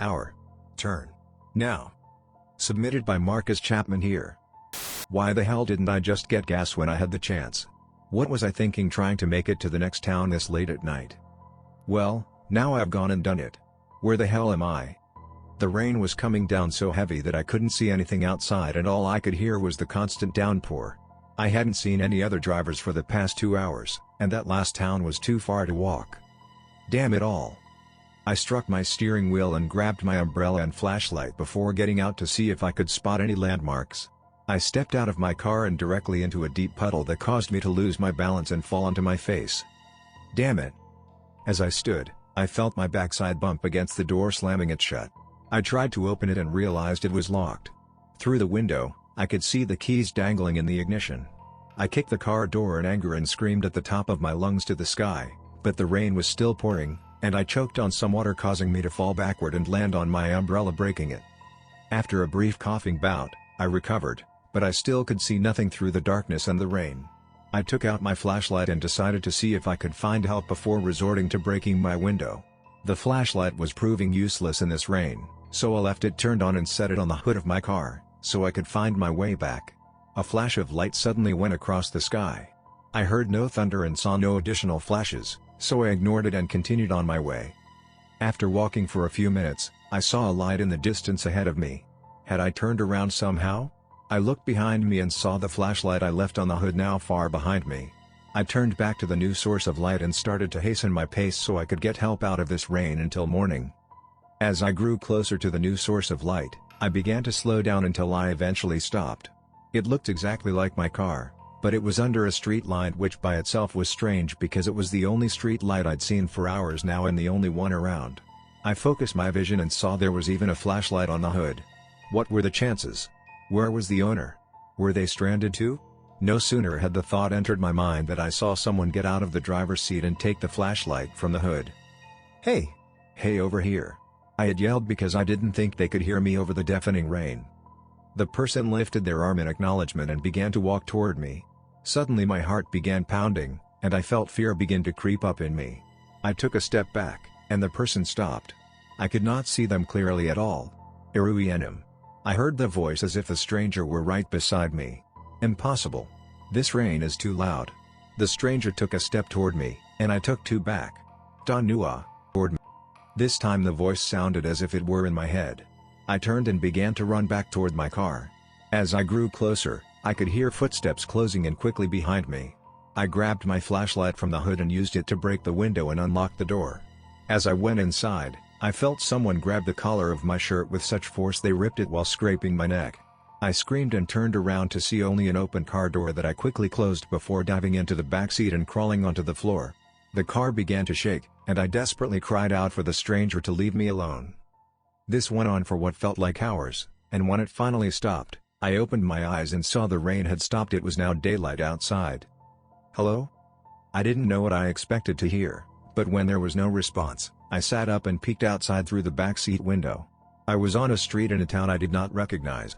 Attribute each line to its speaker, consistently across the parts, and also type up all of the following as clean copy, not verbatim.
Speaker 1: Our turn. Now. Submitted by Marcus Chapman here. Why the hell didn't I just get gas when I had the chance? What was I thinking trying to make it to the next town this late at night? Well, now I've gone and done it. Where the hell am I? The rain was coming down so heavy that I couldn't see anything outside and all I could hear was the constant downpour. I hadn't seen any other drivers for the past 2 hours, and that last town was too far to walk. Damn it all. I struck my steering wheel and grabbed my umbrella and flashlight before getting out to see if I could spot any landmarks. I stepped out of my car and directly into a deep puddle that caused me to lose my balance and fall onto my face. Damn it. As I stood, I felt my backside bump against the door, slamming it shut. I tried to open it and realized it was locked. Through the window, I could see the keys dangling in the ignition. I kicked the car door in anger and screamed at the top of my lungs to the sky, but the rain was still pouring, and I choked on some water, causing me to fall backward and land on my umbrella, breaking it. After a brief coughing bout, I recovered, but I still could see nothing through the darkness and the rain. I took out my flashlight and decided to see if I could find help before resorting to breaking my window. The flashlight was proving useless in this rain, so I left it turned on and set it on the hood of my car, so I could find my way back. A flash of light suddenly went across the sky. I heard no thunder and saw no additional flashes, so I ignored it and continued on my way. After walking for a few minutes, I saw a light in the distance ahead of me. Had I turned around somehow? I looked behind me and saw the flashlight I left on the hood now far behind me. I turned back to the new source of light and started to hasten my pace so I could get help out of this rain until morning. As I grew closer to the new source of light, I began to slow down until I eventually stopped. It looked exactly like my car, but it was under a street light, which by itself was strange because it was the only street light I'd seen for hours now and the only one around. I focused my vision and saw there was even a flashlight on the hood. What were the chances? Where was the owner? Were they stranded too? No sooner had the thought entered my mind that I saw someone get out of the driver's seat and take the flashlight from the hood. "Hey! Hey, over here!" I had yelled because I didn't think they could hear me over the deafening rain. The person lifted their arm in acknowledgement and began to walk toward me. Suddenly my heart began pounding, and I felt fear begin to creep up in me. I took a step back, and the person stopped. I could not see them clearly at all. Iruienim. I heard the voice as if the stranger were right beside me. Impossible. This rain is too loud. The stranger took a step toward me, and I took 2 back. Danua. Toward me. This time the voice sounded as if it were in my head. I turned and began to run back toward my car. As I grew closer, I could hear footsteps closing in quickly behind me. I grabbed my flashlight from the hood and used it to break the window and unlock the door. As I went inside, I felt someone grab the collar of my shirt with such force they ripped it while scraping my neck. I screamed and turned around to see only an open car door that I quickly closed before diving into the back seat and crawling onto the floor. The car began to shake, and I desperately cried out for the stranger to leave me alone. This went on for what felt like hours, and when it finally stopped, I opened my eyes and saw the rain had stopped. It was now daylight outside. "Hello?" I didn't know what I expected to hear, but when there was no response, I sat up and peeked outside through the back seat window. I was on a street in a town I did not recognize.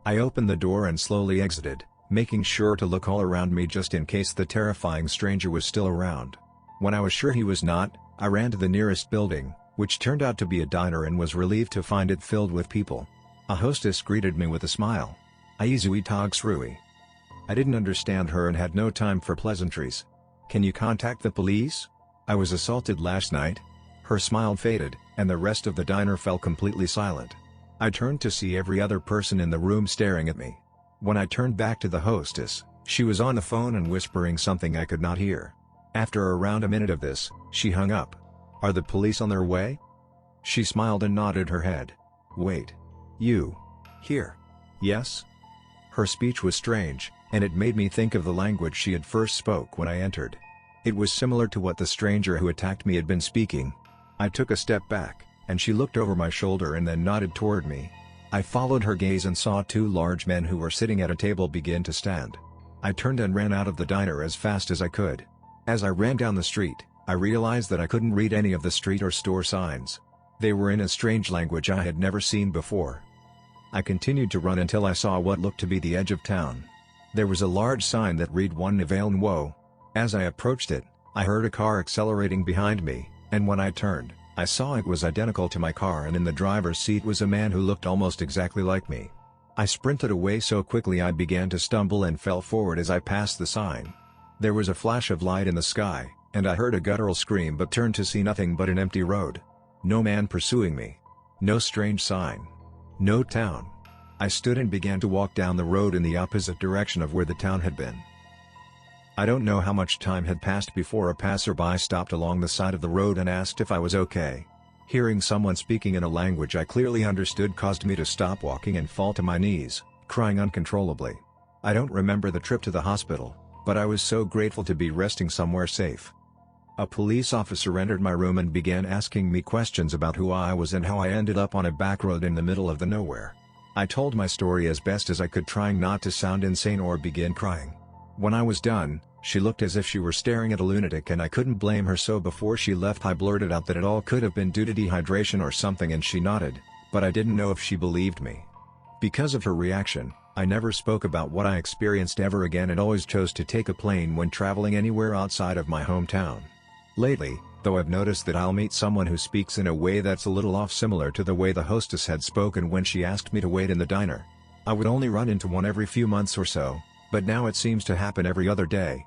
Speaker 1: I opened the door and slowly exited, making sure to look all around me just in case the terrifying stranger was still around. When I was sure he was not, I ran to the nearest building, which turned out to be a diner, and was relieved to find it filled with people. A hostess greeted me with a smile. "Aizui Tagsrui." I didn't understand her and had no time for pleasantries. "Can you contact the police? I was assaulted last night." Her smile faded, and the rest of the diner fell completely silent. I turned to see every other person in the room staring at me. When I turned back to the hostess, she was on the phone and whispering something I could not hear. After around a minute of this, she hung up. "Are the police on their way?" She smiled and nodded her head. "Wait. You. Here?" "Yes?" Her speech was strange, and it made me think of the language she had first spoke when I entered. It was similar to what the stranger who attacked me had been speaking. I took a step back, and she looked over my shoulder and then nodded toward me. I followed her gaze and saw 2 large men who were sitting at a table begin to stand. I turned and ran out of the diner as fast as I could. As I ran down the street, I realized that I couldn't read any of the street or store signs. They were in a strange language I had never seen before. I continued to run until I saw what looked to be the edge of town. There was a large sign that read "One Nivel Nwo." As I approached it, I heard a car accelerating behind me, and when I turned, I saw it was identical to my car, and in the driver's seat was a man who looked almost exactly like me. I sprinted away so quickly I began to stumble and fell forward as I passed the sign. There was a flash of light in the sky, and I heard a guttural scream but turned to see nothing but an empty road. No man pursuing me. No strange sign. No town. I stood and began to walk down the road in the opposite direction of where the town had been. I don't know how much time had passed before a passerby stopped along the side of the road and asked if I was okay. Hearing someone speaking in a language I clearly understood caused me to stop walking and fall to my knees, crying uncontrollably. I don't remember the trip to the hospital, but I was so grateful to be resting somewhere safe. A police officer entered my room and began asking me questions about who I was and how I ended up on a back road in the middle of the nowhere. I told my story as best as I could, trying not to sound insane or begin crying. When I was done, she looked as if she were staring at a lunatic, and I couldn't blame her, so before she left I blurted out that it all could have been due to dehydration or something, and she nodded, but I didn't know if she believed me. Because of her reaction, I never spoke about what I experienced ever again and always chose to take a plane when traveling anywhere outside of my hometown. Lately, though, I've noticed that I'll meet someone who speaks in a way that's a little off, similar to the way the hostess had spoken when she asked me to wait in the diner. I would only run into one every few months or so, but now it seems to happen every other day.